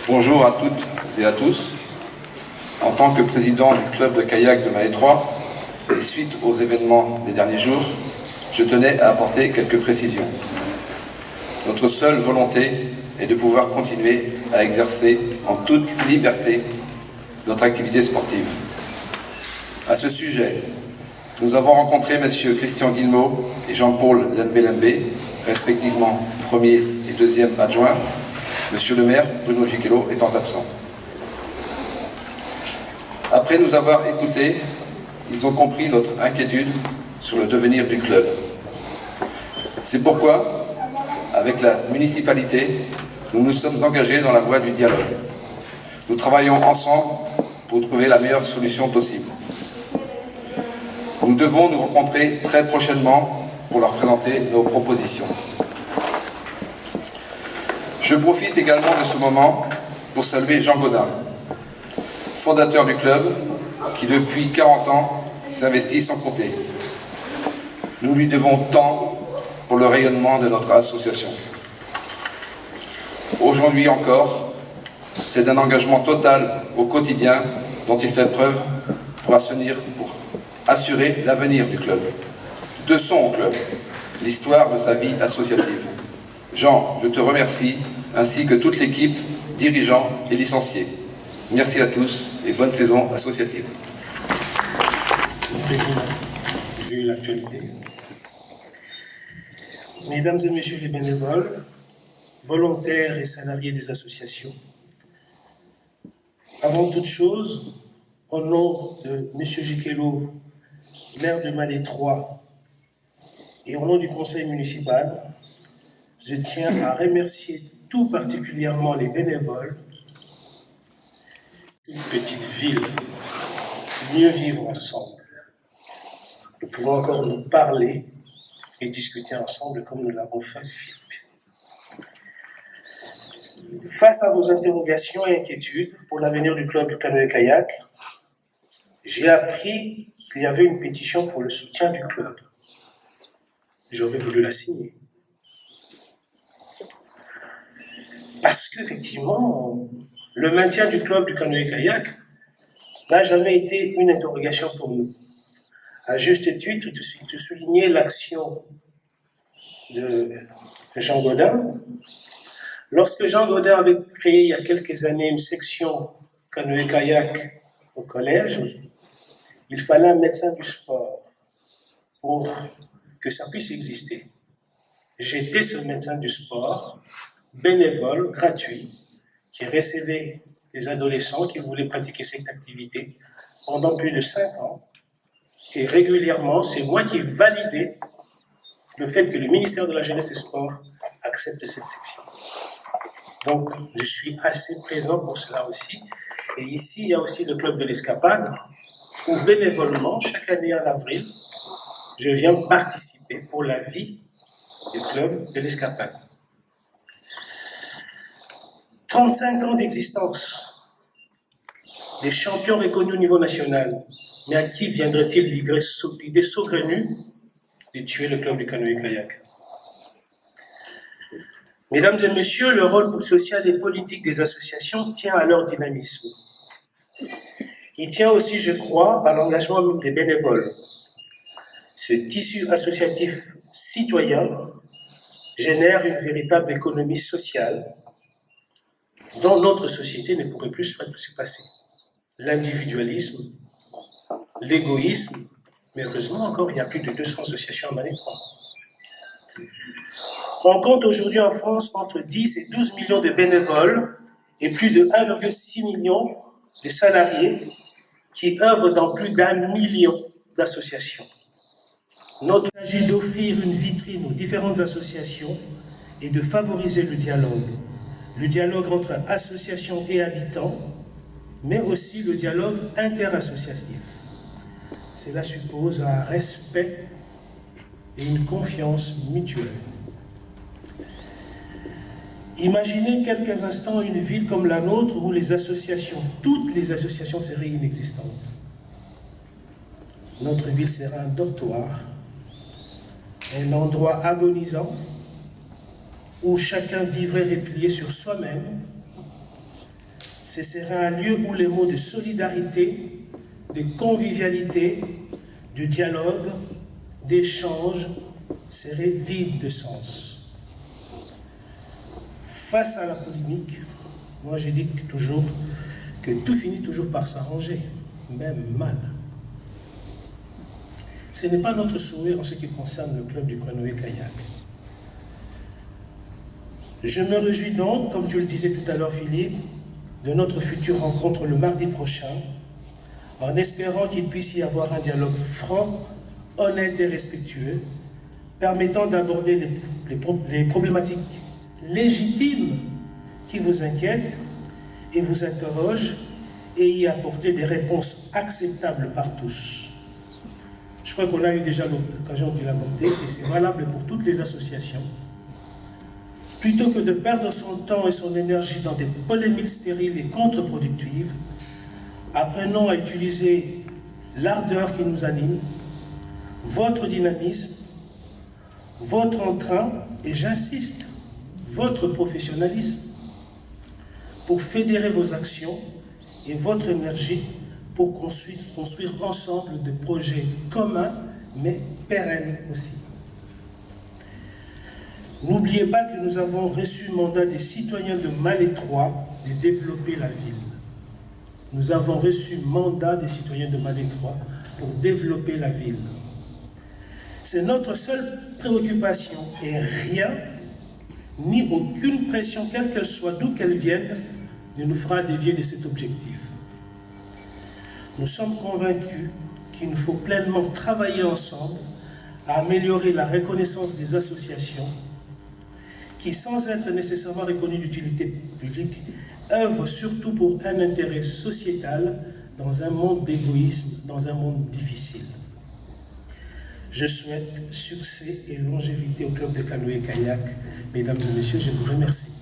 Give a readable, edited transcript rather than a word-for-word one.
Bonjour à toutes et à tous. En tant que président du club de kayak de Malétroit, et suite aux événements des derniers jours, je tenais à apporter quelques précisions. Notre seule volonté est de pouvoir continuer à exercer en toute liberté notre activité sportive. À ce sujet, nous avons rencontré messieurs Christian Guillemot et Jean-Paul Lembe, respectivement premier et deuxième adjoint, monsieur le maire Bruno Gicquelot étant absent. Après nous avoir écoutés, ils ont compris notre inquiétude sur le devenir du club. C'est pourquoi, avec la municipalité, nous nous sommes engagés dans la voie du dialogue. Nous travaillons ensemble pour trouver la meilleure solution possible. Nous devons nous rencontrer très prochainement pour leur présenter nos propositions. Je profite également de ce moment pour saluer Jean Gaudin, fondateur du club, qui depuis 40 ans s'investit sans compter. Nous lui devons tant pour le rayonnement de notre association. Aujourd'hui encore, c'est d'un engagement total au quotidien dont il fait preuve pour assurer l'avenir du club, de son club, l'histoire de sa vie associative. Jean, je te remercie, ainsi que toute l'équipe, dirigeants et licenciés. Merci à tous et bonne saison associative. Monsieur le Président, vu l'actualité. Mesdames et Messieurs les bénévoles, volontaires et salariés des associations, avant toute chose, au nom de M. Gicquelot, maire de Malétroit, et au nom du conseil municipal, je tiens à remercier tout particulièrement les bénévoles. Une petite ville, mieux vivre ensemble. Nous pouvons encore nous parler et discuter ensemble comme nous l'avons fait, Philippe. Face à vos interrogations et inquiétudes pour l'avenir du club du canoë-kayak, j'ai appris qu'il y avait une pétition pour le soutien du club. J'aurais voulu la signer. Parce qu'effectivement, le maintien du club du canoë-kayak n'a jamais été une interrogation pour nous. À juste titre, de souligner l'action de Jean Gaudin. Lorsque Jean Gaudin avait créé il y a quelques années une section canoë-kayak au collège, il fallait un médecin du sport pour que ça puisse exister. J'étais ce médecin du sport, bénévole, gratuit, qui recevait des adolescents qui voulaient pratiquer cette activité pendant plus de 5 ans. Et régulièrement, c'est moi qui validais le fait que le ministère de la Jeunesse et Sport accepte cette section. Donc, je suis assez présent pour cela aussi. Et ici, il y a aussi le club de l'Escapade, où bénévolement, chaque année en avril, je viens participer pour la vie du club de l'Escapade. 35 ans d'existence, des champions reconnus au niveau national, mais à qui viendrait-il l'idée saugrenue de tuer le club du canoë-kayak? Mesdames et messieurs, le rôle social et politique des associations tient à leur dynamisme. Il tient aussi, je crois, à l'engagement des bénévoles. Ce tissu associatif citoyen génère une véritable économie sociale dont notre société ne pourrait plus se passer. L'individualisme, l'égoïsme, mais heureusement encore, il y a plus de 200 associations à Malétroit. On compte aujourd'hui en France entre 10 et 12 millions de bénévoles et plus de 1,6 million de salariés qui œuvrent dans plus d'1 million d'associations. Notre s'agit d'offrir une vitrine aux différentes associations et de favoriser le dialogue entre associations et habitants, mais aussi le dialogue interassociatif. Cela suppose un respect et une confiance mutuelle. Imaginez quelques instants une ville comme la nôtre où les associations, toutes les associations seraient inexistantes. Notre ville serait un dortoir, un endroit agonisant où chacun vivrait replié sur soi-même, ce serait un lieu où les mots de solidarité, de convivialité, de dialogue, d'échange seraient vides de sens. Face à la polémique, moi j'ai dit toujours que tout finit toujours par s'arranger, même mal. Ce n'est pas notre souhait en ce qui concerne le club du canoë-kayak. Je me réjouis donc, comme tu le disais tout à l'heure Philippe, de notre future rencontre le mardi prochain, en espérant qu'il puisse y avoir un dialogue franc, honnête et respectueux, permettant d'aborder les problématiques légitimes qui vous inquiètent et vous interrogent et y apporter des réponses acceptables par tous. Je crois qu'on a eu déjà l'occasion de l'aborder et c'est valable pour toutes les associations. Plutôt que de perdre son temps et son énergie dans des polémiques stériles et contre-productives, apprenons à utiliser l'ardeur qui nous anime, votre dynamisme, votre entrain et j'insiste, votre professionnalisme pour fédérer vos actions et votre énergie pour construire ensemble des projets communs mais pérennes aussi. N'oubliez pas que nous avons reçu mandat des citoyens de Malétroit de développer la ville. Nous avons reçu mandat des citoyens de Malétroit pour développer la ville. C'est notre seule préoccupation et rien, ni aucune pression, quelle qu'elle soit, d'où qu'elle vienne, ne nous fera dévier de cet objectif. Nous sommes convaincus qu'il nous faut pleinement travailler ensemble à améliorer la reconnaissance des associations qui, sans être nécessairement reconnues d'utilité publique, œuvrent surtout pour un intérêt sociétal dans un monde d'égoïsme, dans un monde difficile. Je souhaite succès et longévité au club de canoë-kayak. Mesdames et messieurs, je vous remercie.